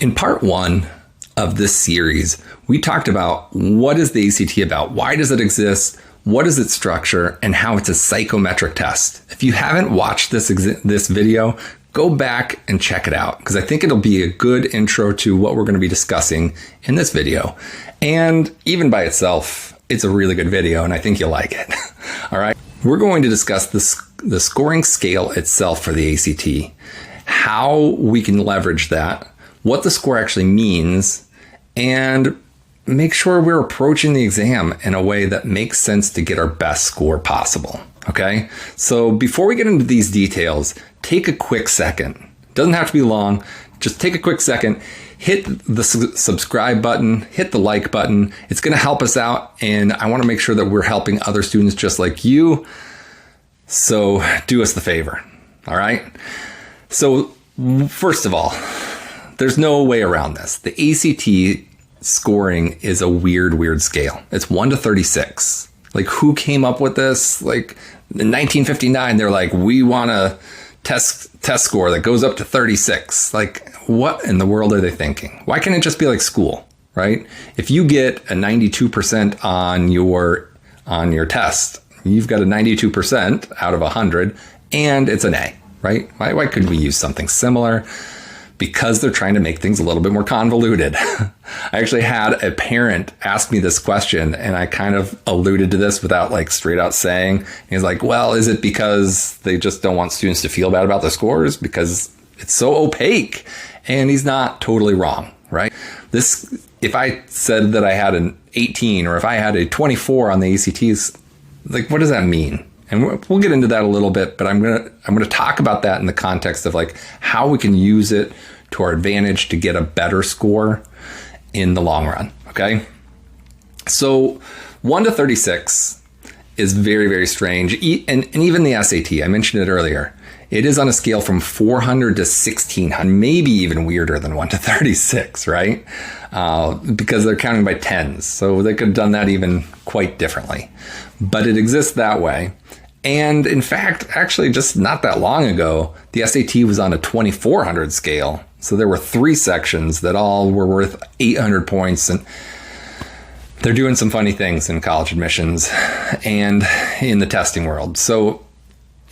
In part one of this series, we talked about what is the ACT about, why does it exist, what is its structure, and how it's a psychometric test. If you haven't watched this video, go back and check it out, because I think it'll be a good intro to what we're going to be discussing in this video. And even by itself, it's a really good video, and I think you'll like it. All right. We're going to discuss the scoring scale itself for the ACT, how we can leverage that, what the score actually means, and make sure we're approaching the exam in a way that makes sense to get our best score possible. Okay? So before we get into these details, take a quick second. Doesn't have to be long. Just take a quick second, hit the subscribe button, hit the like button. It's going to help us out, and I want to make sure that we're helping other students just like you. So do us the favor. All right? So first of all, there's no way around this. The ACT scoring is a weird scale. It's 1 to 36. Like, who came up with this? Like, in 1959, they're like, we want a test score that goes up to 36. Like, what in the world are they thinking? Why can't it just be like school, right? If you get a 92% on your test, you've got a 92% out of 100, and it's an A, right? Why couldn't we use something similar? Because they're trying to make things a little bit more convoluted. I actually had a parent ask me this question, and I kind of alluded to this without like straight out saying. He's like, well, is it because they just don't want students to feel bad about the scores because it's so opaque? And he's not totally wrong, right? If I said that I had an 18 or if I had a 24 on the ACTs, like, what does that mean? And we'll get into that a little bit, but I'm gonna talk about that in the context of like how we can use it to our advantage to get a better score in the long run. Okay, so 1 to 36 is very strange, and even the SAT, I mentioned it earlier. It is on a scale from 400 to 1600, maybe even weirder than 1 to 36, right? Because they're counting by tens, so they could have done that even quite differently. But it exists that way. And in fact, actually just not that long ago, the SAT was on a 2400 scale. So there were 3 sections that all were worth 800 points. And they're doing some funny things in college admissions and in the testing world. So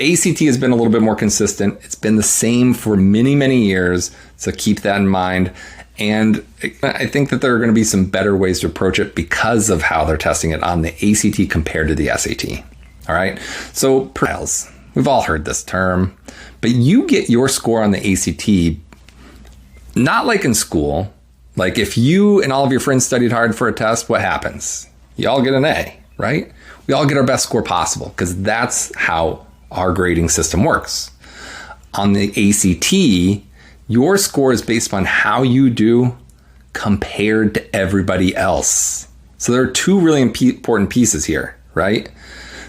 ACT has been a little bit more consistent. It's been the same for many years. So keep that in mind. And I think that there are going to be some better ways to approach it because of how they're testing it on the ACT compared to the SAT. All right. So percentiles, we've all heard this term, but you get your score on the ACT not like in school. Like if you and all of your friends studied hard for a test, what happens? You all get an A, right? We all get our best score possible because that's how our grading system works. On the ACT, your score is based on how you do compared to everybody else. So there are 2 really important pieces here, right?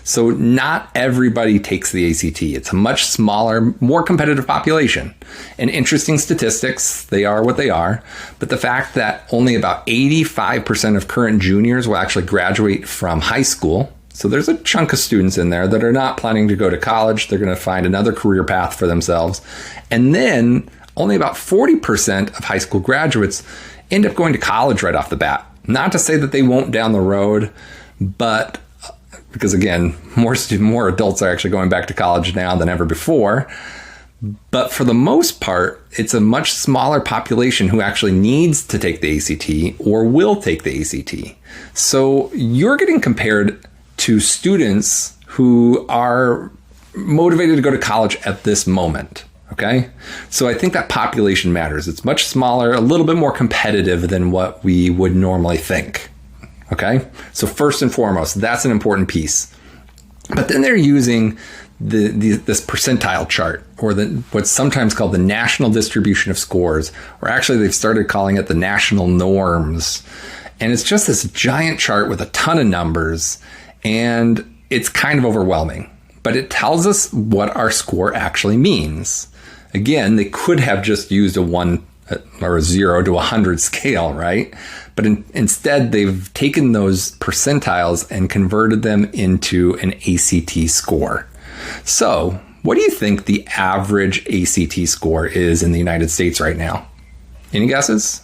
So not everybody takes the ACT. It's a much smaller, more competitive population. And interesting statistics, they are what they are. But the fact that only about 85% of current juniors will actually graduate from high school. So there's a chunk of students in there that are not planning to go to college. They're going to find another career path for themselves. And then only about 40% of high school graduates end up going to college right off the bat. Not to say that they won't down the road, but because again, more adults are actually going back to college now than ever before. But for the most part, it's a much smaller population who actually needs to take the ACT or will take the ACT. So you're getting compared to students who are motivated to go to college at this moment. Okay, so I think that population matters. It's much smaller, a little bit more competitive than what we would normally think. Okay, so first and foremost, that's an important piece. But then they're using this percentile chart, or what's sometimes called the national distribution of scores, or actually they've started calling it the national norms. And it's just this giant chart with a ton of numbers, and it's kind of overwhelming. But it tells us what our score actually means. Again, they could have just used a 1 or a 0 to 100 scale, right? But instead, they've taken those percentiles and converted them into an ACT score. So what do you think the average ACT score is in the United States right now? Any guesses?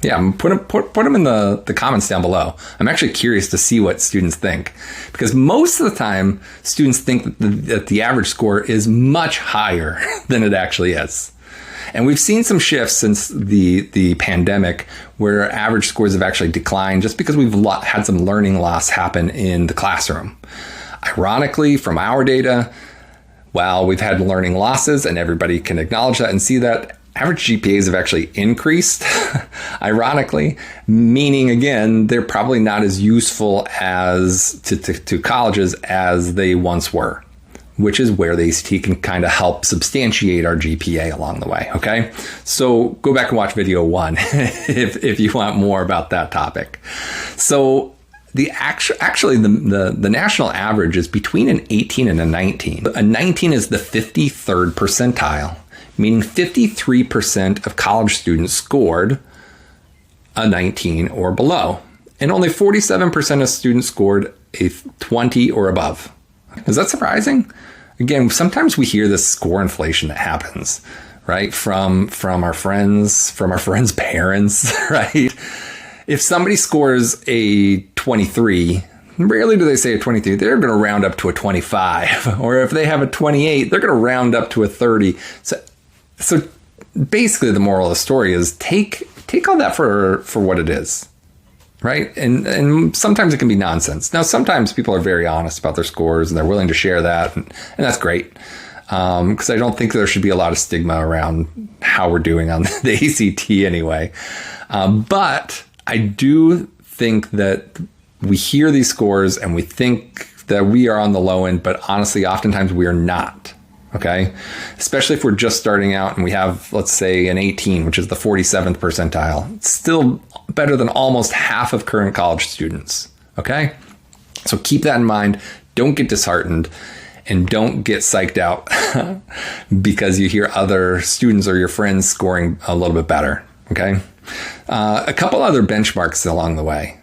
Yeah, put them in the comments down below. I'm actually curious to see what students think, because most of the time students think that the average score is much higher than it actually is. And we've seen some shifts since the pandemic where average scores have actually declined just because we've had some learning loss happen in the classroom. Ironically, from our data, while we've had learning losses, and everybody can acknowledge that and see that, average GPAs have actually increased, ironically, meaning, again, they're probably not as useful as to colleges as they once were, which is where the ACT can kind of help substantiate our GPA along the way, okay? So go back and watch video 1 if you want more about that topic. So the national average is between an 18 and a 19. A 19 is the 53rd percentile, meaning 53% of college students scored a 19 or below, and only 47% of students scored a 20 or above. Is that surprising? Again, sometimes we hear this score inflation that happens, right? From our friends' parents, right? If somebody scores a 23, rarely do they say a 23. They're going to round up to a 25. Or if they have a 28, they're going to round up to a 30. So basically the moral of the story is take all that for what it is, right? And sometimes it can be nonsense. Now, sometimes people are very honest about their scores and they're willing to share that. And that's great. Because I don't think there should be a lot of stigma around how we're doing on the ACT anyway. But I do think that we hear these scores and we think that we are on the low end, but honestly, oftentimes we are not. Okay, especially if we're just starting out and we have, let's say, an 18, which is the 47th percentile. It's still better than almost half of current college students. Okay, so keep that in mind. Don't get disheartened and don't get psyched out because you hear other students or your friends scoring a little bit better. Okay, a couple other benchmarks along the way.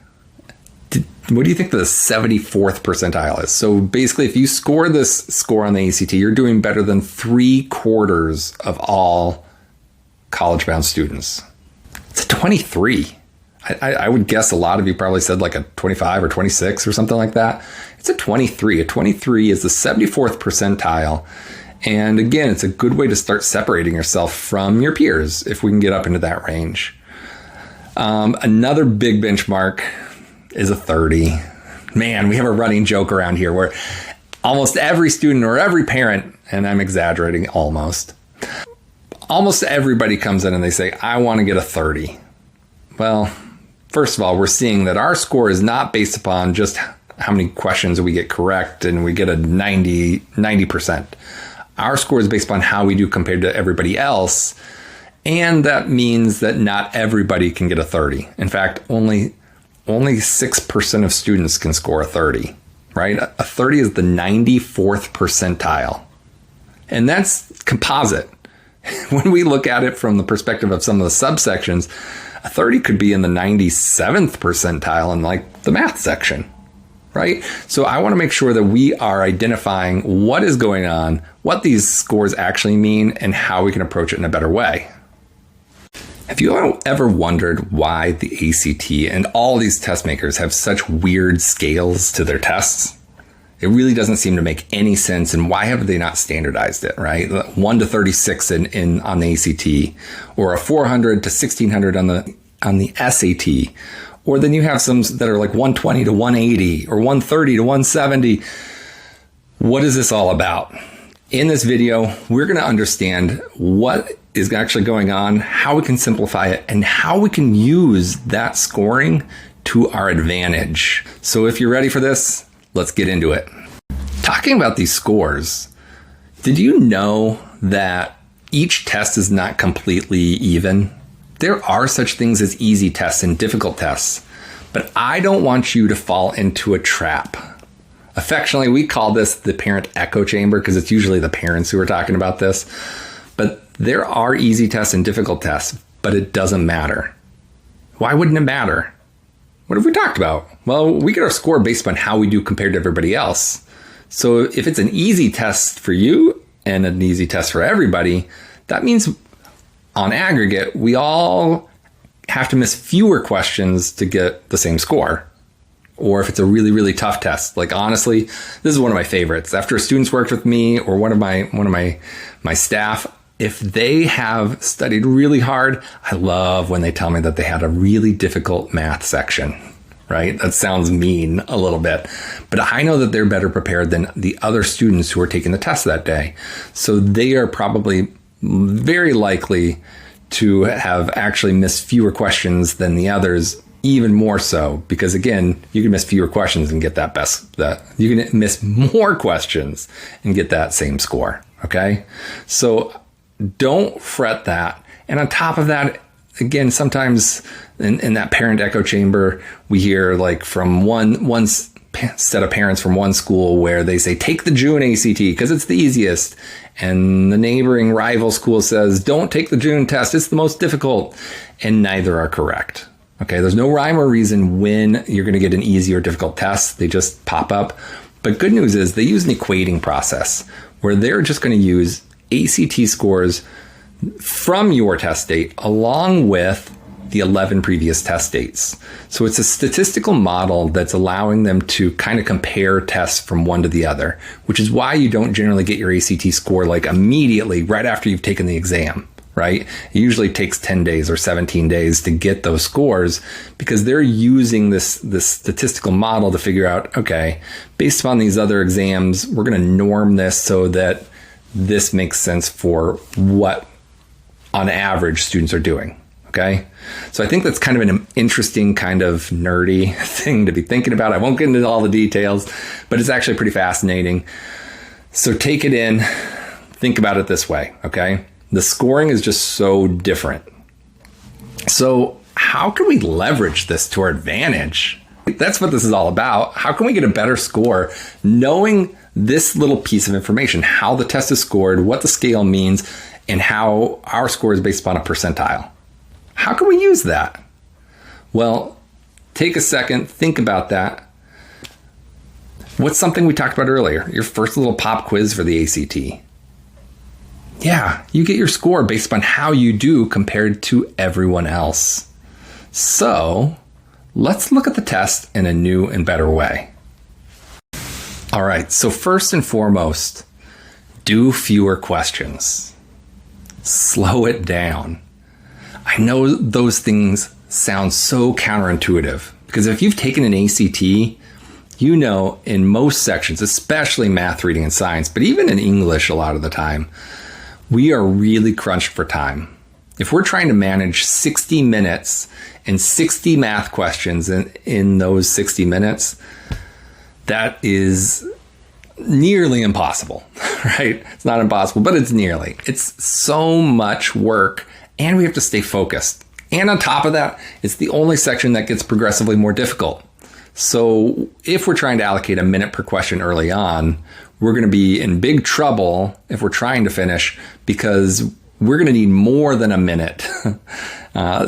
What do you think the 74th percentile is? So basically, if you score this score on the ACT, you're doing better than 3/4 of all college-bound students. It's a 23. I would guess a lot of you probably said like a 25 or 26 or something like that. It's a 23. A 23 is the 74th percentile. And again, it's a good way to start separating yourself from your peers if we can get up into that range. Another big benchmark is a 30. Man, we have a running joke around here where almost every student or every parent, and I'm exaggerating almost everybody comes in and they say, I want to get a 30. Well, first of all, we're seeing that our score is not based upon just how many questions we get correct and we get a 90%. Our score is based upon how we do compared to everybody else. And that means that not everybody can get a 30. In fact, only 6% of students can score a 30, right? A 30 is the 94th percentile. And that's composite. When we look at it from the perspective of some of the subsections, a 30 could be in the 97th percentile in like the math section, right? So I want to make sure that we are identifying what is going on, what these scores actually mean, and how we can approach it in a better way. Have you ever wondered why the ACT and all these test makers have such weird scales to their tests? It really doesn't seem to make any sense. And why have they not standardized it, right? 1 to 36 on the ACT, or a 400 to 1600 on the SAT. Or then you have some that are like 120 to 180 or 130 to 170. What is this all about? In this video, we're going to understand what is actually going on, how we can simplify it, and how we can use that scoring to our advantage. So if you're ready for this, let's get into it. Talking about these scores, did you know that each test is not completely even? There are such things as easy tests and difficult tests, but I don't want you to fall into a trap. Affectionately, we call this the parent echo chamber because it's usually the parents who are talking about this. But there are easy tests and difficult tests, but it doesn't matter. Why wouldn't it matter? What have we talked about? Well, we get our score based on how we do compared to everybody else. So if it's an easy test for you and an easy test for everybody, that means on aggregate, we all have to miss fewer questions to get the same score. Or if it's a really, really tough test, like honestly, this is one of my favorites. After a student's worked with me or one of my staff, if they have studied really hard, I love when they tell me that they had a really difficult math section, right? That sounds mean a little bit, but I know that they're better prepared than the other students who are taking the test that day. So they are probably very likely to have actually missed fewer questions than the others, even more so, because again, you can miss fewer questions and get you can miss more questions and get that same score. Okay. So don't fret that. And on top of that, again, sometimes in that parent echo chamber, we hear like from one set of parents from one school where they say, take the June ACT because it's the easiest. And the neighboring rival school says, don't take the June test. It's the most difficult. And neither are correct. Okay, there's no rhyme or reason when you're going to get an easy or difficult test. They just pop up. But good news is they use an equating process where they're just going to use ACT scores from your test date along with the 11 previous test dates. So it's a statistical model that's allowing them to kind of compare tests from one to the other, which is why you don't generally get your ACT score like immediately right after you've taken the exam. Right? It usually takes 10 days or 17 days to get those scores because they're using this statistical model to figure out, okay, based upon these other exams, we're going to norm this so that this makes sense for what on average students are doing. Okay. So I think that's kind of an interesting kind of nerdy thing to be thinking about. I won't get into all the details, but it's actually pretty fascinating. So take it in, think about it this way. Okay. The scoring is just so different. So how can we leverage this to our advantage? That's what this is all about. How can we get a better score knowing this little piece of information, how the test is scored, what the scale means, and how our score is based upon a percentile? How can we use that? Well, take a second, think about that. What's something we talked about earlier? Your first little pop quiz for the ACT. Yeah, you get your score based upon how you do compared to everyone else. So let's look at the test in a new and better way. All right, so first and foremost, do fewer questions. Slow it down. I know those things sound so counterintuitive because if you've taken an ACT, you know in most sections, especially math, reading, and science, but even in English a lot of the time, we are really crunched for time. If we're trying to manage 60 minutes and 60 math questions in those 60 minutes, that is nearly impossible, right? It's not impossible, but it's nearly. It's so much work and we have to stay focused. And on top of that, it's the only section that gets progressively more difficult. So if we're trying to allocate a minute per question early on, we're going to be in big trouble if we're trying to finish because we're going to need more than a minute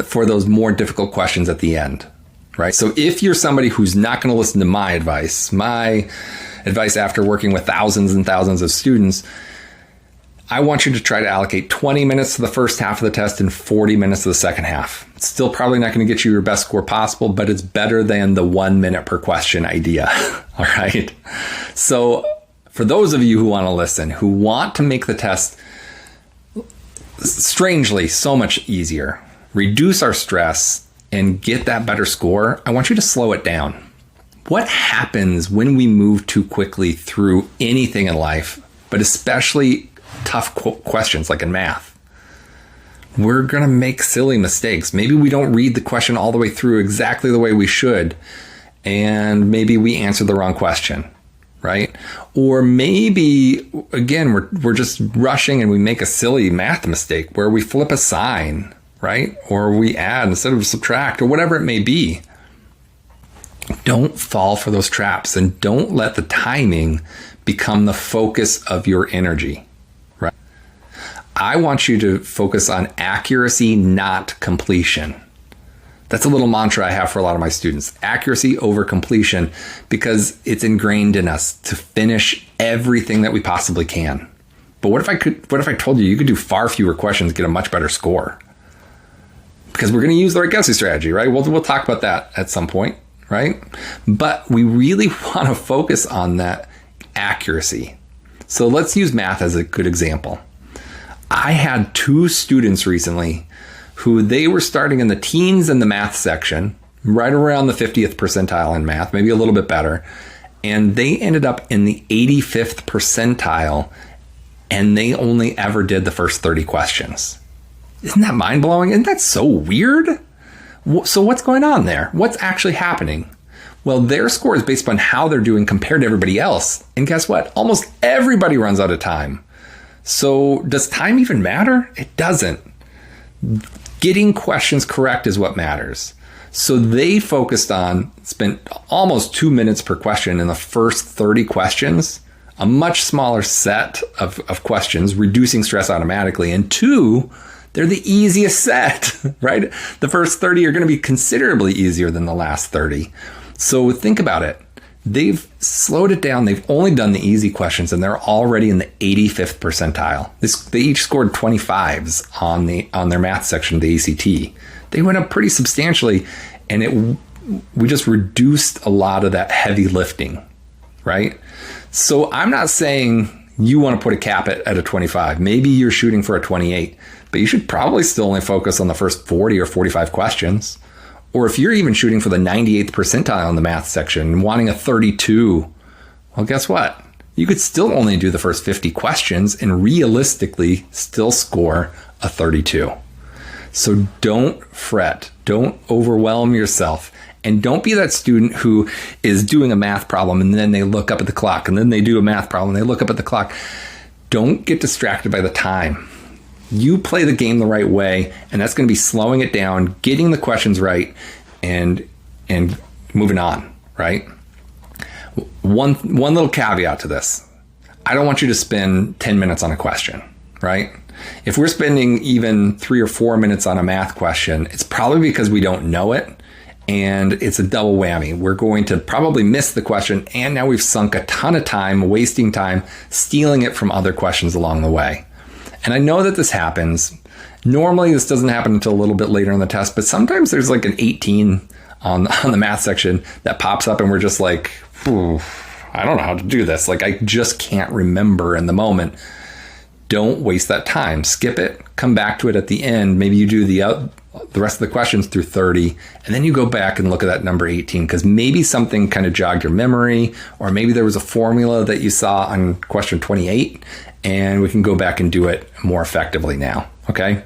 for those more difficult questions at the end, right? So if you're somebody who's not going to listen to my advice after working with thousands and thousands of students, I want you to try to allocate 20 minutes to the first half of the test and 40 minutes to the second half. It's still probably not going to get you your best score possible, but it's better than the 1 minute per question idea. All right. So for those of you who want to listen, who want to make the test strangely so much easier, reduce our stress and get that better score, I want you to slow it down. What happens when we move too quickly through anything in life, but especially tough questions like in math? We're going to make silly mistakes. Maybe we don't read the question all the way through exactly the way we should, and maybe we answer the wrong question, right? Or maybe, again, we're just rushing and we make a silly math mistake where we flip a sign, right? Or we add instead of subtract or whatever it may be. Don't fall for those traps and don't let the timing become the focus of your energy. I want you to focus on accuracy, not completion. That's a little mantra I have for a lot of my students. Accuracy over completion, because it's ingrained in us to finish everything that we possibly can. But what if I told you could do far fewer questions, get a much better score? Because we're going to use the right guessing strategy, right? We'll talk about that at some point, right? But we really want to focus on that accuracy. So let's use math as a good example. I had 2 students recently who they were starting in the teens in the math section, right around the 50th percentile in math, maybe a little bit better. And they ended up in the 85th percentile, and they only ever did the first 30 questions. Isn't that mind-blowing? Isn't that so weird? So what's going on there? What's actually happening? Well, their score is based on how they're doing compared to everybody else. And guess what? Almost everybody runs out of time. So does time even matter? It doesn't. Getting questions correct is what matters. So they spent almost 2 minutes per question in the first 30 questions, a much smaller set of questions, reducing stress automatically. And 2, they're the easiest set, right? The first 30 are going to be considerably easier than the last 30. So think about it. They've slowed it down. They've only done the easy questions, and they're already in the 85th percentile. They each scored 25s on their math section of the ACT. They went up pretty substantially, and we just reduced a lot of that heavy lifting, right? So I'm not saying you want to put a cap at a 25. Maybe you're shooting for a 28, but you should probably still only focus on the first 40 or 45 questions. Or if you're even shooting for the 98th percentile in the math section and wanting a 32, well, guess what? You could still only do the first 50 questions and realistically still score a 32. So don't fret. Don't overwhelm yourself. And don't be that student who is doing a math problem and then they look up at the clock, and then they do a math problem and they look up at the clock. Don't get distracted by the time. You play the game the right way, and that's going to be slowing it down, getting the questions right, and moving on, right? One little caveat to this. I don't want you to spend 10 minutes on a question, right? If we're spending even 3 or 4 minutes on a math question, it's probably because we don't know it, and it's a double whammy. We're going to probably miss the question, and now we've sunk a ton of time, wasting time, stealing it from other questions along the way. And I know that this happens. Normally, this doesn't happen until a little bit later in the test, but sometimes there's like an 18 on the math section that pops up, and we're just like, I don't know how to do this. Like, I just can't remember in the moment. Don't waste that time. Skip it. Come back to it at the end. Maybe you do the rest of the questions through 30, and then you go back and look at that number 18, because maybe something kind of jogged your memory, or maybe there was a formula that you saw on question 28, and we can go back and do it more effectively now, okay?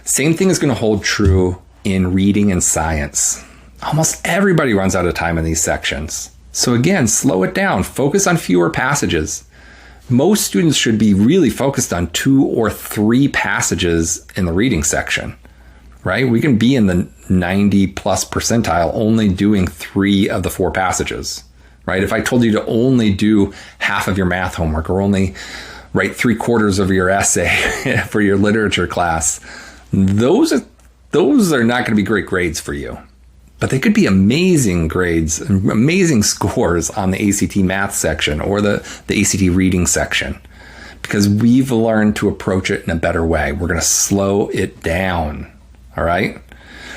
Same thing is going to hold true in reading and science. Almost everybody runs out of time in these sections. So again, slow it down. Focus on fewer passages. Most students should be really focused on 2 or 3 passages in the reading section, right? We can be in the 90 plus percentile only doing 3 of the 4 passages, right? If I told you to only do half of your math homework or only write 3/4 of your essay for your literature class, those are not going to be great grades for you. But they could be amazing grades, amazing scores on the ACT math section or the ACT reading section, because we've learned to approach it in a better way. We're going to slow it down. All right.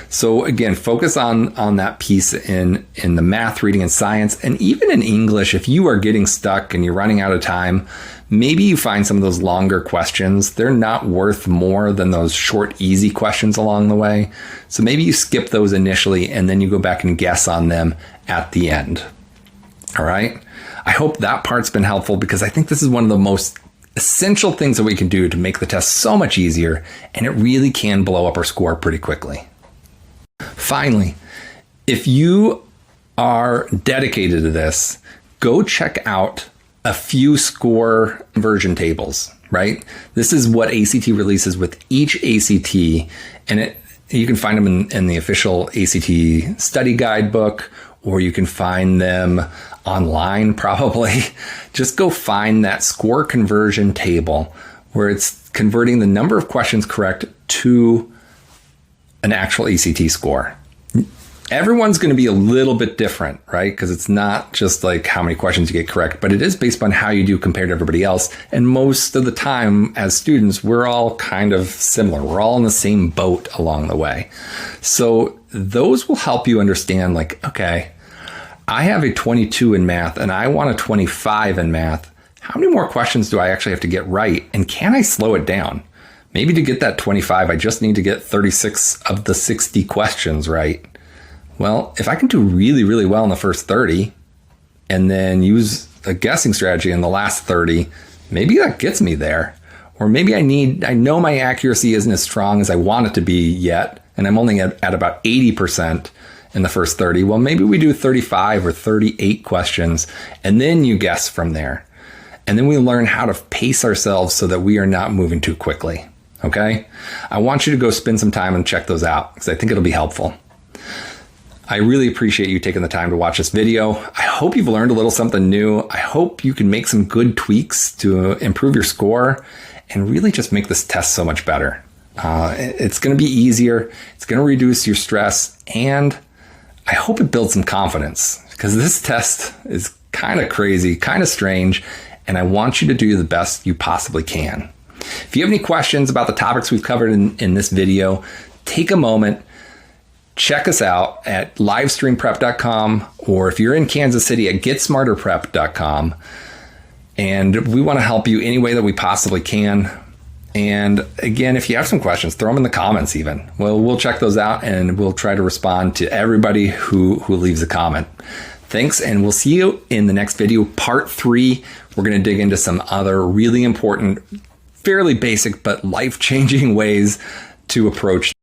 So again, focus on that piece in the math, reading, and science. And even in English, if you are getting stuck and you're running out of time, maybe you find some of those longer questions. They're not worth more than those short, easy questions along the way. So maybe you skip those initially and then you go back and guess on them at the end. All right. I hope that part's been helpful, because I think this is one of the most essential things that we can do to make the test so much easier, and it really can blow up our score pretty quickly. Finally, if you are dedicated to this, go check out a few score conversion tables, right? This is what ACT releases with each ACT, and you can find them in the official ACT study guidebook, or you can find them online probably. Just go find that score conversion table where it's converting the number of questions correct to an actual ACT score. Everyone's going to be a little bit different, right? Because it's not just like how many questions you get correct, but it is based on how you do compared to everybody else. And most of the time as students, we're all kind of similar. We're all in the same boat along the way. So those will help you understand like, okay, I have a 22 in math and I want a 25 in math. How many more questions do I actually have to get right? And can I slow it down? Maybe to get that 25, I just need to get 36 of the 60 questions right. Well, if I can do really, really well in the first 30 and then use a guessing strategy in the last 30, maybe that gets me there. Or maybe I know my accuracy isn't as strong as I want it to be yet, and I'm only at about 80% in the first 30. Well, maybe we do 35 or 38 questions, and then you guess from there. And then we learn how to pace ourselves so that we are not moving too quickly. Okay? I want you to go spend some time and check those out because I think it'll be helpful. I really appreciate you taking the time to watch this video. I hope you've learned a little something new. I hope you can make some good tweaks to improve your score and really just make this test so much better. It's going to be easier. It's going to reduce your stress. And I hope it builds some confidence because this test is kind of crazy, kind of strange. And I want you to do the best you possibly can. If you have any questions about the topics we've covered in this video, take a moment. Check us out at livestreamprep.com, or if you're in Kansas City at getsmarterprep.com. And we want to help you any way that we possibly can. And again, if you have some questions, throw them in the comments even. Well, we'll check those out and we'll try to respond to everybody who leaves a comment. Thanks, and we'll see you in the next video, part 3. We're going to dig into some other really important, fairly basic, but life-changing ways to approach